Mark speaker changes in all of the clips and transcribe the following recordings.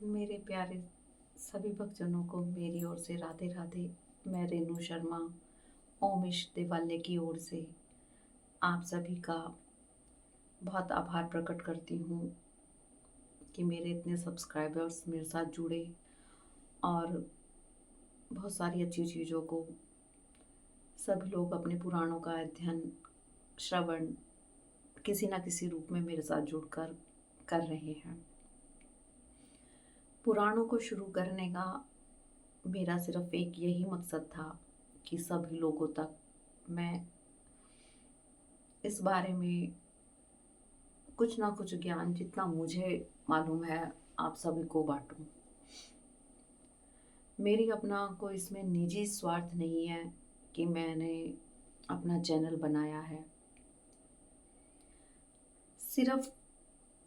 Speaker 1: मेरे प्यारे सभी भक्तजनों को मेरी ओर से राधे राधे। मैं रेनू शर्मा ओमिश देवालय की ओर से आप सभी का बहुत आभार प्रकट करती हूँ कि मेरे इतने सब्सक्राइबर्स मेरे साथ जुड़े और बहुत सारी अच्छी चीज़ों को सभी लोग अपने पुराणों का अध्ययन श्रवण किसी न किसी रूप में मेरे साथ जुड़कर कर रहे हैं। पुराणों को शुरू करने का मेरा सिर्फ एक यही मकसद था कि सभी लोगों तक मैं इस बारे में कुछ ना कुछ ज्ञान जितना मुझे मालूम है आप सभी को बांटूं। मेरी अपना कोई इसमें निजी स्वार्थ नहीं है कि मैंने अपना चैनल बनाया है। सिर्फ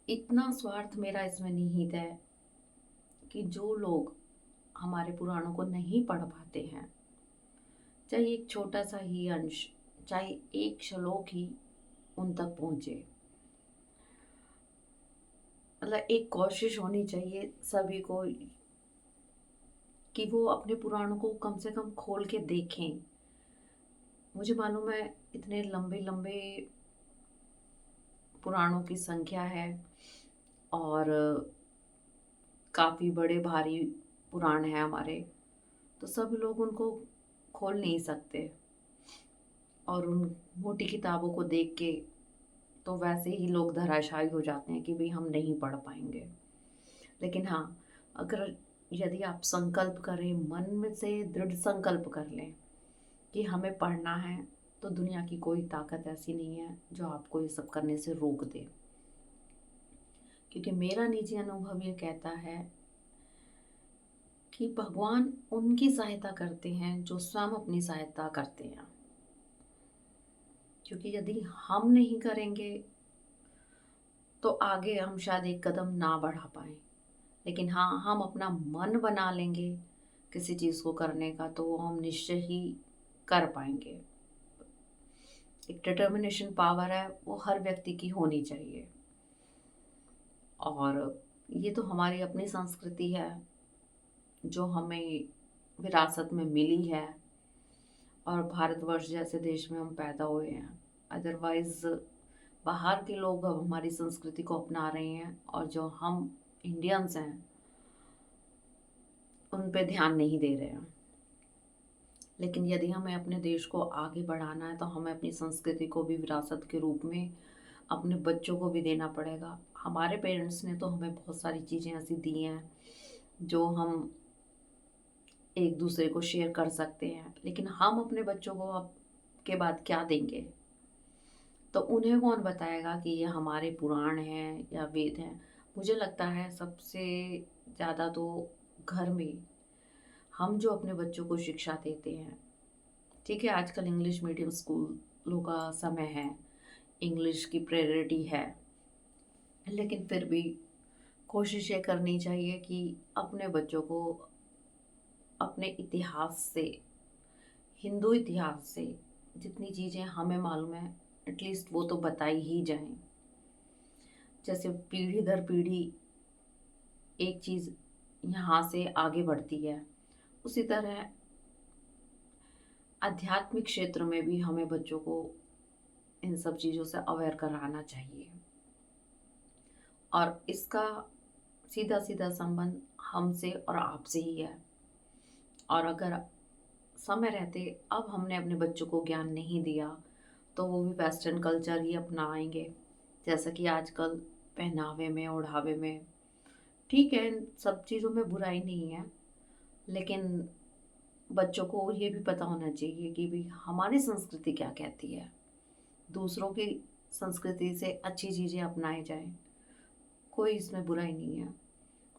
Speaker 1: इतना स्वार्थ मेरा इसमें निहित है कि जो लोग हमारे पुराणों को नहीं पढ़ पाते हैं, चाहे एक छोटा सा ही अंश, चाहे एक श्लोक ही उन तक पहुंचे। मतलब एक कोशिश होनी चाहिए सभी को कि वो अपने पुराणों को कम से कम खोल के देखें। मुझे मालूम है इतने लंबे लंबे पुराणों की संख्या है और काफ़ी बड़े भारी पुराण हैं हमारे, तो सब लोग उनको खोल नहीं सकते और उन मोटी किताबों को देख के तो वैसे ही लोग धराशायी हो जाते हैं कि भाई हम नहीं पढ़ पाएंगे। लेकिन हाँ, अगर यदि आप संकल्प करें, मन में से दृढ़ संकल्प कर लें कि हमें पढ़ना है, तो दुनिया की कोई ताकत ऐसी नहीं है जो आपको ये सब करने से रोक दे। क्योंकि मेरा निजी अनुभव ये कहता है कि भगवान उनकी सहायता करते हैं जो स्वयं अपनी सहायता करते हैं। क्योंकि यदि हम नहीं करेंगे तो आगे हम शायद एक कदम ना बढ़ा पाए। लेकिन हाँ, हम अपना मन बना लेंगे किसी चीज़ को करने का तो हम निश्चय ही कर पाएंगे। एक डिटर्मिनेशन पावर है, वो हर व्यक्ति की होनी चाहिए। और ये तो हमारी अपनी संस्कृति है जो हमें विरासत में मिली है और भारतवर्ष जैसे देश में हम पैदा हुए हैं। अदरवाइज बाहर के लोग अब हमारी संस्कृति को अपना रहे हैं और जो हम इंडियंस हैं उन पे ध्यान नहीं दे रहे हैं। लेकिन यदि हमें अपने देश को आगे बढ़ाना है तो हमें अपनी संस्कृति को भी विरासत के रूप में अपने बच्चों को भी देना पड़ेगा। हमारे पेरेंट्स ने तो हमें बहुत सारी चीज़ें ऐसी दी हैं जो हम एक दूसरे को शेयर कर सकते हैं, लेकिन हम अपने बच्चों को अब के बाद क्या देंगे? तो उन्हें कौन बताएगा कि ये हमारे पुराण हैं या वेद हैं? मुझे लगता है सबसे ज़्यादा तो घर में हम जो अपने बच्चों को शिक्षा देते हैं। ठीक है, आजकल इंग्लिश मीडियम स्कूलों का समय है, इंग्लिश की प्रायोरिटी है, लेकिन फिर भी कोशिश ये करनी चाहिए कि अपने बच्चों को अपने इतिहास से, हिंदू इतिहास से जितनी चीज़ें हमें मालूम है एटलीस्ट वो तो बताई ही जाएं। जैसे पीढ़ी दर पीढ़ी एक चीज़ यहाँ से आगे बढ़ती है, उसी तरह आध्यात्मिक क्षेत्र में भी हमें बच्चों को इन सब चीज़ों से अवेयर कराना चाहिए। और इसका सीधा सीधा संबंध हमसे और आपसे ही है। और अगर समय रहते अब हमने अपने बच्चों को ज्ञान नहीं दिया तो वो भी वेस्टर्न कल्चर ही अपनाएंगे। जैसा कि आजकल पहनावे में, ओढ़ावे में, ठीक है, इन सब चीज़ों में बुराई नहीं है, लेकिन बच्चों को ये भी पता होना चाहिए कि भाई हमारी संस्कृति क्या कहती है। दूसरों की संस्कृति से अच्छी चीज़ें अपनाई जाएं, कोई इसमें बुराई नहीं है।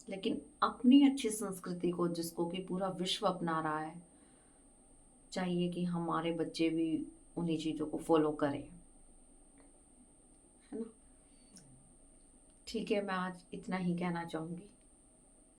Speaker 1: लेकिन अपनी अच्छी संस्कृति को जिसको कि पूरा विश्व अपना रहा है, चाहिए कि हमारे बच्चे भी उन्हीं चीज़ों को फॉलो करें, है ना? ठीक है, मैं आज इतना ही कहना चाहूँगी।